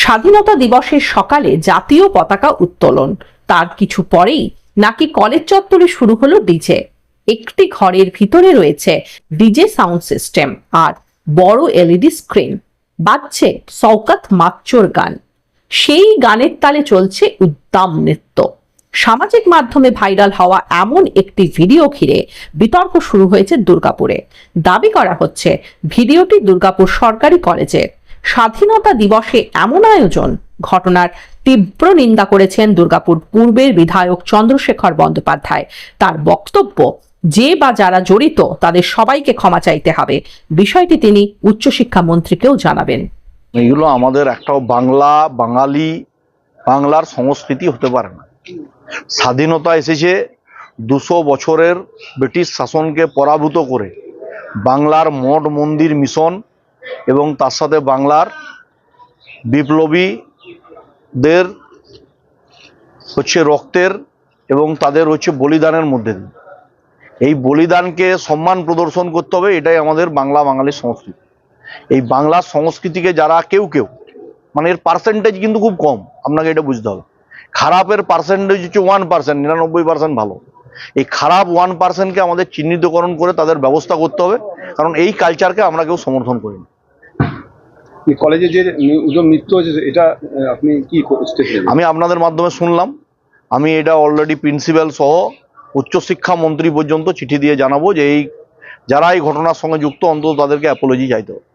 স্বাধীনতা দিবসের সকালে জাতীয় পতাকা উত্তোলন, তার কিছু পরেই নাকি কলেজ চত্বরে শুরু হলো ডিজে। একটি ঘরের ভিতরে রয়েছে ডিজে সাউন্ড সিস্টেম আর বড় এলইডি স্ক্রিন, বাজছে শওকত মাকচুর গান। সেই গানের তালে চলছে উদ্দাম নৃত্য। সামাজিক মাধ্যমে ভাইরাল হওয়া এমন একটি ভিডিও ঘিরে বিতর্ক শুরু হয়েছে দুর্গাপুরে। দাবি করা হচ্ছে ভিডিওটি দুর্গাপুর সরকারি কলেজের। স্বাধীনতা দিবসে এমন আয়োজন, ঘটনার তীব্র নিন্দা করেছেন দুর্গাপুর পূর্বের বিধায়ক চন্দ্রশেখর বন্দ্যোপাধ্যায়। তার বক্তব্য, যে বা যারা জড়িত তাদের সবাইকে ক্ষমা চাইতে হবে। বিষয়টি তিনি উচ্চশিক্ষা মন্ত্রীকেও জানাবেন। এগুলো আমাদের একটাও বাংলার সংস্কৃতি হতে পারে না। স্বাধীনতা এসেছে 200 বছরের ব্রিটিশ শাসনকে পরাভূত করে, বাংলার মঠ মন্দির মিশন এবং তার সাথে বাংলার বিপ্লবীদের রক্তের এবং তাদের বলিদানের মধ্যে দিয়ে এই বলিদানকে সম্মান প্রদর্শন করতে হবে। এটাই আমাদের বাঙালির সংস্কৃতি। এই বাংলার সংস্কৃতিকে যারা কেউ মানে এর পার্সেন্টেজ কিন্তু খুব কম, আপনাকে এটা বুঝতে হবে। খারাপের পার্সেন্টেজ হচ্ছে 1%, 99% ভালো। এই খারাপ 1%কে আমাদের চিহ্নিতকরণ করে তাদের ব্যবস্থা করতে হবে, কারণ এই কালচারকে আমরা কেউ সমর্থন করি না। কলেজে যে নৃত্য হয়েছে এটা আপনি কি স্টেপ নেবেন? আমি আপনাদের মাধ্যমে শুনলাম, আমি এটা অলরেডি প্রিন্সিপাল সহ উচ্চশিক্ষা মন্ত্রী পর্যন্ত চিঠি দিয়ে জানাবো যে যারা এই ঘটনার সঙ্গে যুক্ত, অন্তত তাদেরকে অ্যাপোলজি চাইতে হবে।